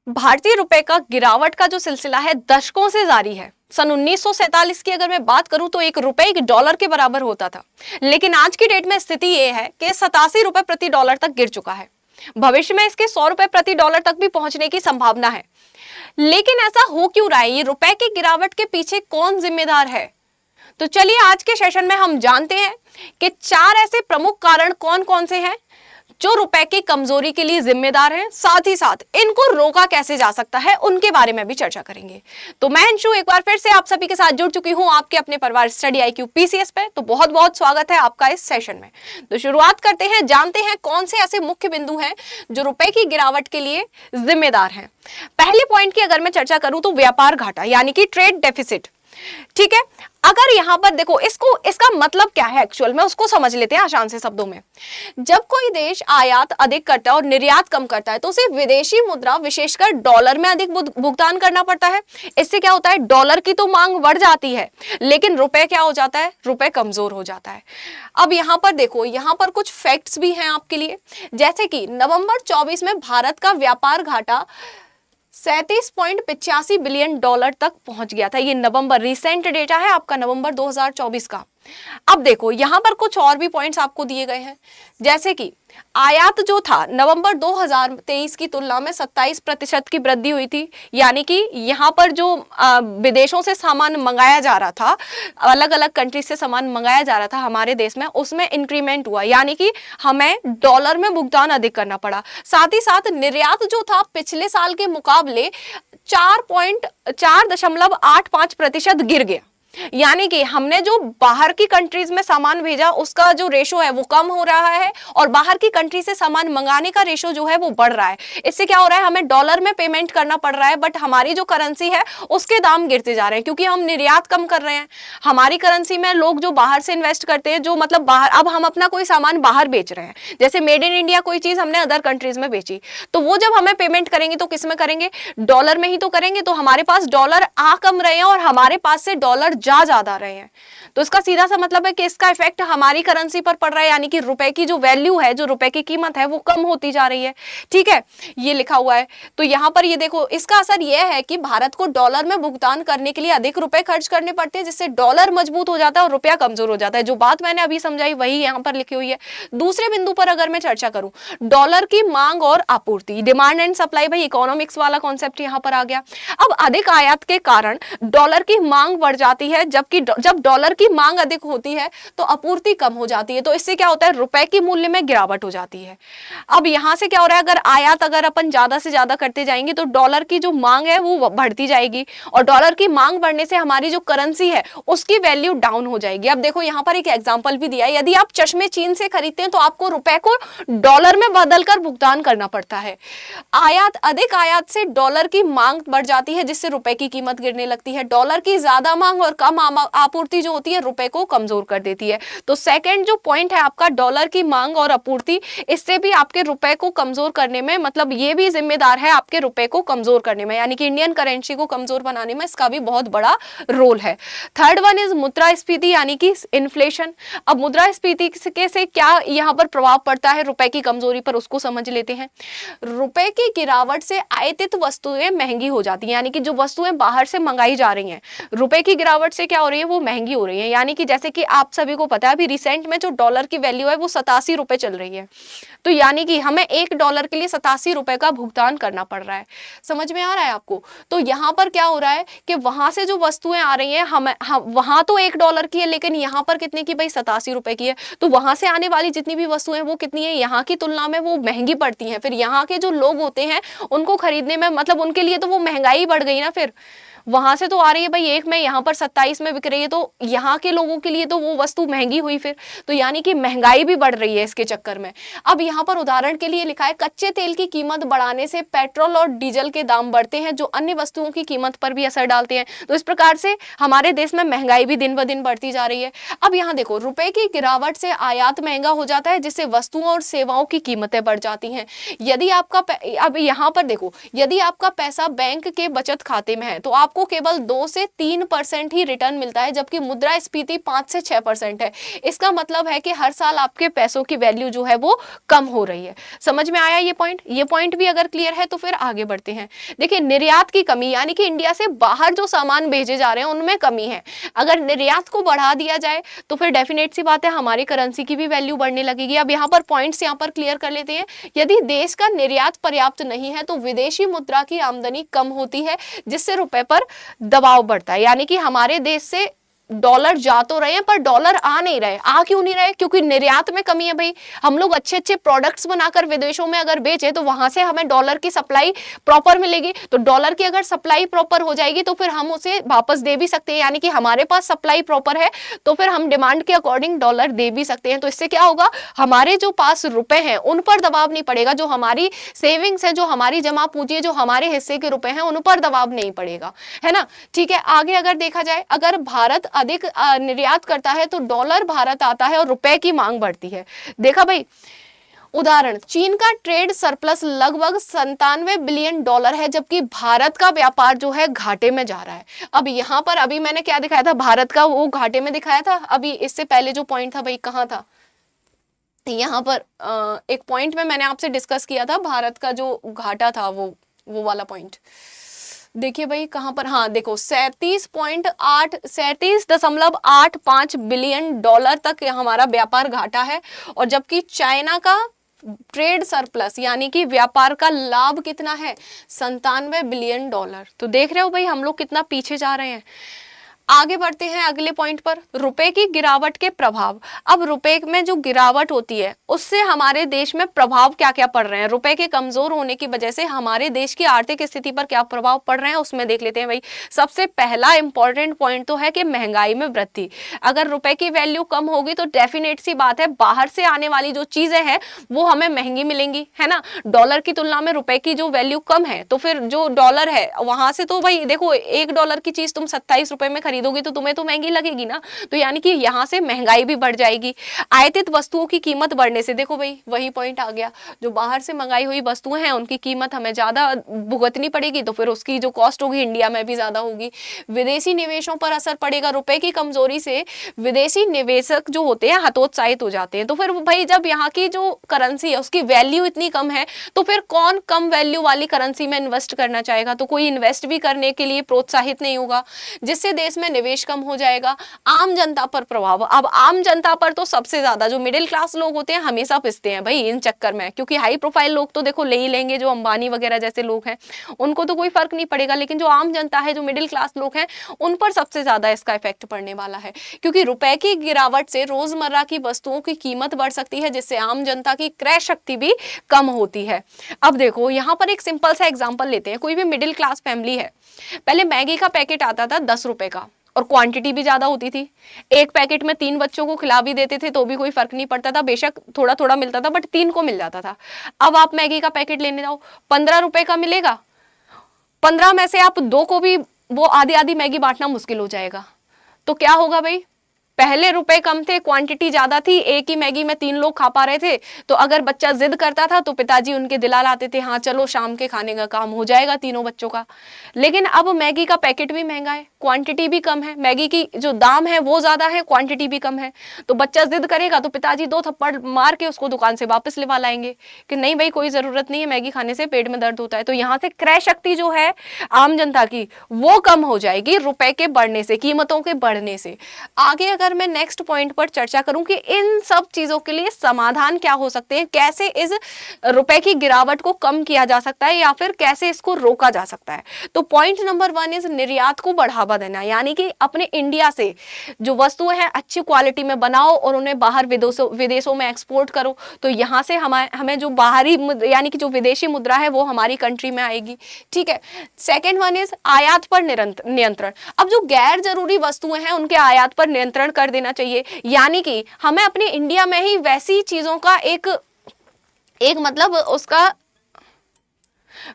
भारतीय रुपए का गिरावट का जो सिलसिला है दशकों से जारी है। सन 1947 की अगर मैं बात करूं तो एक रुपए एक डॉलर के बराबर होता था, लेकिन आज की डेट में स्थिति यह है कि 87 रुपए प्रति डॉलर तक गिर चुका है। भविष्य में इसके 100 रुपए प्रति डॉलर तक भी पहुंचने की संभावना है। लेकिन ऐसा हो क्यों रहा है? ये रुपए की गिरावट के पीछे कौन जिम्मेदार है? तो चलिए आज के सेशन में हम जानते हैं कि 4 ऐसे प्रमुख कारण कौन कौन से हैं जो रुपए की कमजोरी के लिए जिम्मेदार हैं। साथ ही साथ इनको रोका कैसे जा सकता है उनके बारे में भी चर्चा करेंगे। तो मैं अंशु एक बार फिर से आप सभी के साथ जुड़ चुकी हूं आपके अपने परिवार स्टडी IQ PCS पे। तो बहुत बहुत स्वागत है आपका इस सेशन में। तो शुरुआत करते हैं, जानते हैं कौन से ऐसे मुख्य बिंदु हैं जो रुपए की गिरावट के लिए जिम्मेदार हैं। पहले पॉइंट की अगर मैं चर्चा करूं तो व्यापार घाटा यानी कि ट्रेड डेफिसिट। ठीक है, अगर यहां पर देखो इसका मतलब क्या है एक्चुअल में, उसको समझ लेते हैं आसान से शब्दों में। जब कोई देश आयात अधिक करता है और निर्यात कम करता है तो उसे विदेशी मुद्रा विशेषकर डॉलर में अधिक भुगतान करना पड़ता है। इससे क्या होता है? डॉलर की तो मांग बढ़ जाती है, लेकिन रुपए क्या हो जाता है? रुपए कमजोर हो जाता है। अब यहां पर देखो, यहां पर कुछ फैक्ट्स भी हैं आपके लिए, जैसे कि नवंबर 24 में भारत का व्यापार घाटा 37.85 बिलियन डॉलर तक पहुंच गया था। ये नवंबर रिसेंट डेटा है आपका, नवंबर 2024 का। अब देखो यहां पर कुछ और भी पॉइंट्स आपको दिए गए हैं, जैसे कि आयात जो था नवंबर 2023 की तुलना में 27% की वृद्धि हुई थी। यानी कि यहां पर जो विदेशों से सामान मंगाया जा रहा था, अलग अलग कंट्री से सामान मंगाया जा रहा था हमारे देश में, उसमें इंक्रीमेंट हुआ, यानी कि हमें डॉलर में भुगतान अधिक करना पड़ा। साथ ही साथ निर्यात जो था पिछले साल के मुकाबले 4.85% गिर गया। यानी कि हमने जो बाहर की कंट्रीज में सामान भेजा उसका जो रेशो है वो कम हो रहा है और बाहर की कंट्री से सामान मंगाने का रेशो जो है वो बढ़ रहा है। इससे क्या हो रहा है? हमें डॉलर में पेमेंट करना पड़ रहा है, बट हमारी जो करेंसी है उसके दाम गिरते जा रहे हैं क्योंकि हम निर्यात कम कर रहे हैं। हमारी करेंसी में लोग जो बाहर से इन्वेस्ट करते हैं, जो मतलब बाहर, अब हम अपना कोई सामान बाहर बेच रहे हैं, जैसे मेड इन इंडिया कोई चीज हमने अदर कंट्रीज में बेची, तो वो जब हमें पेमेंट करेंगे तो किस में करेंगे? डॉलर में ही तो करेंगे। तो हमारे पास डॉलर आ कम रहे हैं और हमारे पास से डॉलर ज्यादा रहे हैं। तो इसका सीधा सा मतलब है कि इसका इफेक्ट हमारी करेंसी पर पड़ रहा है, यानी कि रुपए की जो वैल्यू है, जो रुपए की कीमत है वो कम होती जा रही है। ठीक है, ये लिखा हुआ है। तो यहां पर ये देखो, इसका असर यह है कि भारत को डॉलर में भुगतान करने के लिए अधिक रुपए खर्च करने पड़ते हैं, जिससे डॉलर मजबूत हो जाता है और रुपया कमजोर हो जाता है। जो बात मैंने अभी समझाई वही यहां पर लिखी हुई है। दूसरे बिंदु पर अगर मैं चर्चा करूं, डॉलर की मांग और आपूर्ति, डिमांड एंड सप्लाई, भाई इकोनॉमिक्स वाला कॉन्सेप्ट यहां पर आ गया। अब अधिक आयात के कारण डॉलर की मांग बढ़ जाती है, जबकि जब डॉलर की मांग अधिक होती है तो आपूर्ति कम हो जाती है। तो इससे क्या होता है? रुपए की मूल्य में गिरावट हो जाती है। अब यहां से क्या हो रहा है? अगर आयात अगर अपन ज्यादा से ज्यादा करते जाएंगे तो डॉलर की जो मांग है वो बढ़ती जाएगी, और डॉलर की मांग बढ़ने से हमारी जो करेंसी है उसकी वैल्यू डाउन हो जाएगी। अब देखो यहां पर एक एग्जांपल भी दिया है, यदि आप चश्मे चीन से खरीदते हैं तो आपको रुपए को डॉलर में बदलकर भुगतान करना पड़ता है। अधिक आयात से डॉलर की मांग बढ़ जाती है, जिससे रुपए की कीमत गिरने लगती है। डॉलर की ज्यादा मांग और कम आपूर्ति जो होती है रुपए को कमजोर कर देती है। तो सेकंड जो पॉइंट है आपका, डॉलर की मांग और आपूर्ति, इससे भी आपके रुपए को कमजोर करने में, मतलब ये भी जिम्मेदार है आपके रुपए को कमजोर करने में, यानी कि इंडियन करेंसी को कमजोर बनाने में इसका भी बहुत बड़ा रोल है। थर्ड वन इज मुद्रास्फीति यानी कि इन्फ्लेशन। अब मुद्रास्फीति से क्या यहाँ पर प्रभाव पड़ता है रुपए की कमजोरी पर, उसको समझ लेते हैं। रुपए की गिरावट से आयातित वस्तुएं महंगी हो जाती हैं, यानी कि जो वस्तुएं बाहर से मंगाई जा रही हैं, रुपए की गिरावट से क्या हो रही है? वो महंगी हो रही है। यानी कि जैसे कि आप सभी को पता है अभी रिसेंट में जो डॉलर की वैल्यू है वो 87 रुपए चल रही है। तो यानी कि हमें $1 के लिए 87 रुपए का भुगतान करना पड़ रहा है। समझ में आ रहा है आपको? तो यहाँ पर क्या हो रहा है कि वहां से जो वस्तुएं आ रही हैं, वहां तो $1 की है, लेकिन यहाँ पर कितने की? भाई 87 रुपए की है। तो वहां से आने वाली जितनी भी वस्तुएं वो कितनी है? यहाँ की तुलना में वो महंगी पड़ती हैं। फिर यहाँ के जो लोग होते हैं उनको खरीदने में, मतलब उनके लिए तो वो महंगाई बढ़ गई ना। फिर वहां से तो आ रही है भाई एक में, यहाँ पर 27 में बिक रही है, तो यहाँ के लोगों के लिए तो वो वस्तु महंगी हुई फिर। तो यानी कि महंगाई भी बढ़ रही है इसके चक्कर में। अब यहाँ पर उदाहरण के लिए लिखा है, कच्चे तेल की कीमत बढ़ाने से पेट्रोल और डीजल के दाम बढ़ते हैं, जो अन्य वस्तुओं की कीमत पर भी असर डालते हैं। तो इस प्रकार से हमारे देश में महंगाई भी दिन ब दिन बढ़ती जा रही है। अब यहाँ देखो, रुपए की गिरावट से आयात महंगा हो जाता है, जिससे वस्तुओं और सेवाओं की कीमतें बढ़ जाती हैं। यदि आपका अब यहाँ पर देखो, यदि आपका पैसा बैंक के बचत खाते में है तो आपको आपको केवल 2 से 3% ही रिटर्न मिलता है, जबकि मुद्रास्फीति 5 से 6% है। इसका मतलब है कि हर साल आपके पैसों की वैल्यू जो है वो कम हो रही है। समझ में आया ये पॉइंट? ये पॉइंट भी अगर क्लियर है तो फिर आगे बढ़ते हैं। देखिए, निर्यात की कमी, यानी कि इंडिया से बाहर जो सामान भेजे जा रहे हैं उनमें कमी है। अगर निर्यात को बढ़ा दिया जाए तो फिर डेफिनेट सी बात है हमारी करेंसी की भी वैल्यू बढ़ने लगेगी। अब यहाँ पर पॉइंट्स यहाँ पर क्लियर कर लेते हैं। यदि देश का निर्यात पर्याप्त नहीं है तो विदेशी मुद्रा की आमदनी कम होती है, जिससे रुपए पर दबाव बढ़ता है। यानी कि हमारे देश से डॉलर जा तो रहे हैं पर डॉलर आ नहीं रहे। आ क्यों नहीं रहे? क्योंकि निर्यात में कमी है भाई। हम लोग अच्छे अच्छे प्रोडक्ट्स बनाकर विदेशों में अगर बेचे तो वहां से हमें डॉलर की सप्लाई प्रॉपर मिलेगी। तो डॉलर की अगर सप्लाई प्रॉपर हो जाएगी तो फिर हम उसे वापस दे भी सकते हैं, यानी कि हमारे पास सप्लाई प्रॉपर है तो फिर हम डिमांड के अकॉर्डिंग डॉलर दे भी सकते हैं। तो इससे क्या होगा, हमारे जो पास रुपए हैं उन पर दबाव नहीं पड़ेगा, जो हमारी सेविंग्स है, जो हमारी जमा पूंजी है, जो हमारे हिस्से के रुपए हैं उन पर दबाव नहीं पड़ेगा, है ना। ठीक है, आगे अगर देखा जाए, अगर भारत अधिक निर्यात करता है तो डॉलर भारत आता है और रुपए की मांग बढ़ती है। देखा भाई, उदाहरण, चीन का ट्रेड सरप्लस लगभग 97 बिलियन डॉलर है, जबकि भारत का व्यापार जो है घाटे में जा रहा है। अब यहां पर अभी मैंने क्या दिखाया था, भारत का वो घाटे में दिखाया था। अभी इससे पहले जो पॉइंट था भाई कहां था, यहाँ पर एक पॉइंट में मैंने आपसे डिस्कस किया था भारत का जो घाटा था, वो वाला पॉइंट देखिए भाई कहां पर, हाँ देखो 37.85 बिलियन डॉलर तक हमारा व्यापार घाटा है। और जबकि चाइना का ट्रेड सरप्लस यानी कि व्यापार का लाभ कितना है, 97 बिलियन डॉलर। तो देख रहे हो भाई हम लोग कितना पीछे जा रहे हैं। आगे बढ़ते हैं अगले पॉइंट पर, रुपए की गिरावट के प्रभाव। अब रुपए में जो गिरावट होती है उससे हमारे देश में प्रभाव क्या क्या पड़ रहे हैं, रुपए के कमजोर होने की वजह से हमारे देश की आर्थिक स्थिति पर क्या प्रभाव पड़ रहे हैं उसमें देख लेते हैं भाई। सबसे पहला इंपॉर्टेंट पॉइंट तो है कि महंगाई में वृद्धि। अगर रुपए की वैल्यू कम होगी तो डेफिनेट सी बात है बाहर से आने वाली जो चीजें हैं वो हमें महंगी मिलेंगी, है ना। डॉलर की तुलना में रुपए की जो वैल्यू कम है तो फिर जो डॉलर है वहां से तो भाई देखो $1 की चीज तुम 27 रुपए में खरीदोगे तो तुम्हें तो महंगी लगेगी ना। तो यानी कि यहाँ से महंगाई भी बढ़ जाएगी। आयातित वस्तुओं की कीमत बढ़ने से, देखो भाई वही पॉइंट आ गया, जो बाहर से मंगाई हुई वस्तुएं हैं उनकी कीमत हमें ज्यादा भुगतनी पड़ेगी तो फिर उसकी जो कॉस्ट होगी इंडिया में भी ज्यादा होगी। विदेशी निवेशों पर असर पड़ेगा, रुपए की कमजोरी से विदेशी निवेशक जो होते हैं हतोत्साहित हो जाते हैं। तो फिर भाई जब यहाँ की जो करेंसी है उसकी वैल्यू इतनी कम है तो फिर कौन कम वैल्यू वाली करेंसी में इन्वेस्ट करना चाहेगा, तो कोई इन्वेस्ट भी करने के लिए प्रोत्साहित नहीं होगा, जिससे देश में निवेश कम हो जाएगा। आम जनता पर प्रभाव, अब आम जनता पर तो सबसे ज्यादा जो मिडिल क्लास लोग होते हैं हमेशा पिसते हैं भाई इन चक्कर में, क्योंकि हाई प्रोफाइल लोग तो देखो ले ही लेंगे, जो अंबानी वगैरह जैसे लोग हैं उनको तो कोई फर्क नहीं पड़ेगा, लेकिन जो आम जनता है, जो मिडिल क्लास लोग हैं उन पर सबसे ज्यादा इसका इफेक्ट पड़ने वाला है। क्योंकि रुपए की गिरावट से रोजमर्रा की वस्तुओं की कीमत बढ़ सकती है, जिससे आम जनता की क्रय शक्ति भी कम होती है। अब देखो यहाँ पर एक सिंपल सा एग्जांपल लेते हैं। कोई भी मिडिल क्लास फैमिली है, पहले मैगी का पैकेट आता था 10 रुपए का और क्वांटिटी भी ज्यादा होती थी। एक पैकेट में 3 बच्चों को खिला भी देते थे तो भी कोई फर्क नहीं पड़ता था, बेशक थोड़ा थोड़ा मिलता था बट 3 को मिल जाता था। अब आप मैगी का पैकेट लेने जाओ 15 रुपए का मिलेगा, 15 में से आप 2 को भी वो आधी आधी मैगी बांटना मुश्किल हो जाएगा। तो क्या होगा भाई, पहले रुपए कम थे, क्वांटिटी ज्यादा थी, एक ही मैगी में 3 लोग खा पा रहे थे। तो अगर बच्चा जिद करता था तो पिताजी उनके दिला लाते थे, हाँ चलो शाम के खाने का काम हो जाएगा तीनों बच्चों का। लेकिन अब मैगी का पैकेट भी महंगा है, क्वांटिटी भी कम है, मैगी की जो दाम है वो ज्यादा है, क्वांटिटी भी कम है। तो बच्चा जिद करेगा तो पिताजी 2 थप्पड़ मार के उसको दुकान से वापस लेवा लाएंगे कि नहीं भाई कोई जरूरत नहीं है, मैगी खाने से पेट में दर्द होता है। तो यहाँ से क्रय शक्ति जो है आम जनता की वो कम हो जाएगी रुपए के बढ़ने से, कीमतों के बढ़ने से। आगे अगर मैं नेक्स्ट पॉइंट पर चर्चा करूं कि इन सब चीजों के लिए समाधान क्या हो सकते हैं, कैसे इस रुपए की गिरावट को कम किया जा सकता है या फिर कैसे इसको रोका जा सकता है, तो पॉइंट नंबर 1 इज निर्यात को बढ़ावा देना। यानी कि अपने इंडिया से जो वस्तुएं हैं अच्छी क्वालिटी में बनाओ और उन्हें बाहर विदेशों में एक्सपोर्ट करो। तो यहां से हमें जो बाहरी यानी कि जो विदेशी मुद्रा है वो हमारी कंट्री में आएगी। ठीक है, सेकेंड 1 इज आयात पर नियंत्रण। अब जो गैर जरूरी वस्तुएं हैं उनके आयात पर नियंत्रण कर देना चाहिए। यानी कि हमें अपने इंडिया में ही वैसी चीजों का एक मतलब उसका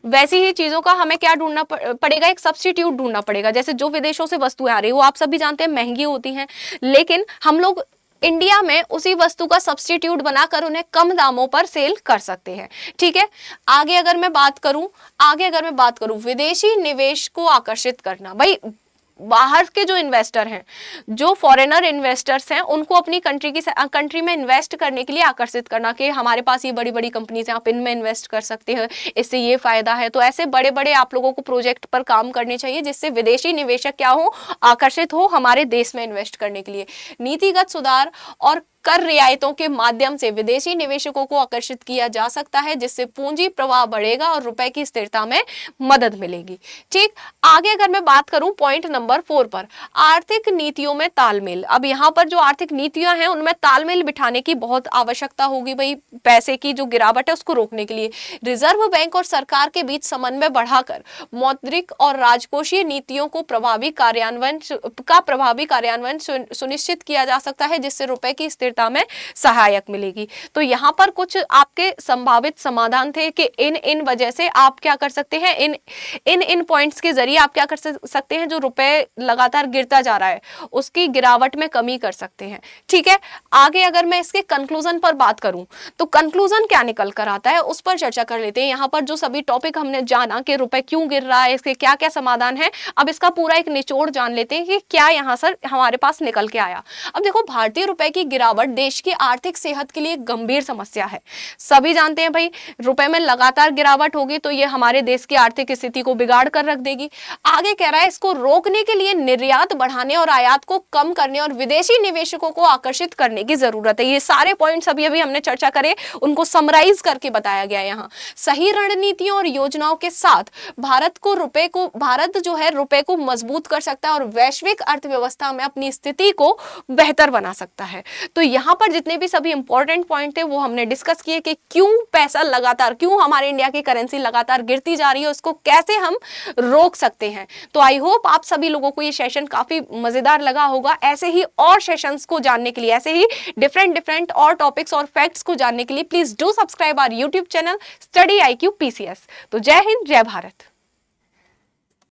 वैसी ही चीजों का हमें क्या ढूंढना पड़ेगा, एक सब्स्टिट्यूट ढूंढना पड़ेगा। जैसे जो विदेशों से वस्तुएं आ रही है वो आप सभी जानते हैं महंगी होती हैं, लेकिन हम लोग इंडिया में उसी वस्तु का सब्स्टिट्यूट बनाकर उन्हें कम दामों पर सेल कर सकते हैं। ठीक है, आगे अगर मैं बात करूं विदेशी निवेश को आकर्षित करना, भाई बाहर के जो इन्वेस्टर हैं, जो फॉरेनर इन्वेस्टर्स हैं, उनको अपनी कंट्री में इन्वेस्ट करने के लिए आकर्षित करना कि हमारे पास ये बड़ी बड़ी कंपनीज हैं, आप इनमें इन्वेस्ट कर सकते हैं, इससे ये फायदा है। तो ऐसे बड़े बड़े आप लोगों को प्रोजेक्ट पर काम करने चाहिए जिससे विदेशी निवेशक क्या हो, आकर्षित हो हमारे देश में इन्वेस्ट करने के लिए। नीतिगत सुधार और कर रियायतों के माध्यम से विदेशी निवेशकों को आकर्षित किया जा सकता है, जिससे पूंजी प्रवाह बढ़ेगा और रुपए की स्थिरता में मदद मिलेगी। ठीक, आगे अगर मैं बात करूं पॉइंट नंबर 4 पर, आर्थिक नीतियों में तालमेल। अब यहाँ पर जो आर्थिक नीतियां हैं उनमें तालमेल बिठाने की बहुत आवश्यकता होगी, भाई पैसे की जो गिरावट है उसको रोकने के लिए रिजर्व बैंक और सरकार के बीच समन्वय बढ़ाकर मौद्रिक और राजकोषीय नीतियों को प्रभावी कार्यान्वयन सुनिश्चित किया जा सकता है, जिससे रुपए की स्थिरता में सहायक मिलेगी। तो यहाँ पर कुछ आपके संभावित समाधान थे कि इन वजह से आप क्या कर सकते हैं, इन पॉइंट्स के जरिए आप क्या कर सकते हैं, जो रुपए लगातार गिरता जा रहा है उसकी गिरावट में कमी कर सकते हैं। ठीक है, आगे अगर मैं इसके कंक्लूजन पर बात करूं तो कंक्लूजन क्या निकल कर आता है उस पर चर्चा कर लेते हैं। यहाँ पर जो सभी टॉपिक हमने जाना कि रुपए क्यों गिर रहा है, इसके क्या क्या समाधान है, अब इसका पूरा एक निचोड़ जान लेते हैं कि क्या यहाँ से हमारे पास निकल के आया। अब देखो, भारतीय रुपए की गिरावट देश की आर्थिक सेहत के लिए गंभीर समस्या है। सभी जानते हैं भाई, रुपए में लगातार गिरावट होगी तो ये हमारे देश की आर्थिक स्थिति को बिगाड़ कर रख देगी। आगे कह रहा है इसको रोकने के लिए निर्यात बढ़ाने और आयात को कम करने और विदेशी निवेशकों को आकर्षित करने की जरूरत है। ये सारे पॉइंट्स अभी हमने चर्चा करे, उनको समराइज करके बताया गया। यहाँ सही रणनीतियों और योजनाओं के साथ भारत जो है रुपए को मजबूत कर सकता है और वैश्विक अर्थव्यवस्था में अपनी स्थिति को बेहतर बना सकता है। तो यहाँ पर जितने भी सभी इंपॉर्टेंट पॉइंट थे वो हमने डिस्कस किए कि क्यों हमारे इंडिया की करेंसी लगातार गिरती जा रही है, उसको कैसे हम रोक सकते हैं। तो आई होप आप सभी लोगों को ये सेशन काफी मजेदार लगा होगा। ऐसे ही और सेशंस को जानने के लिए, ऐसे ही डिफरेंट और टॉपिक्स और फैक्ट्स को जानने के लिए please do subscribe our YouTube channel study IQ PCS। तो जय हिंद, जय भारत।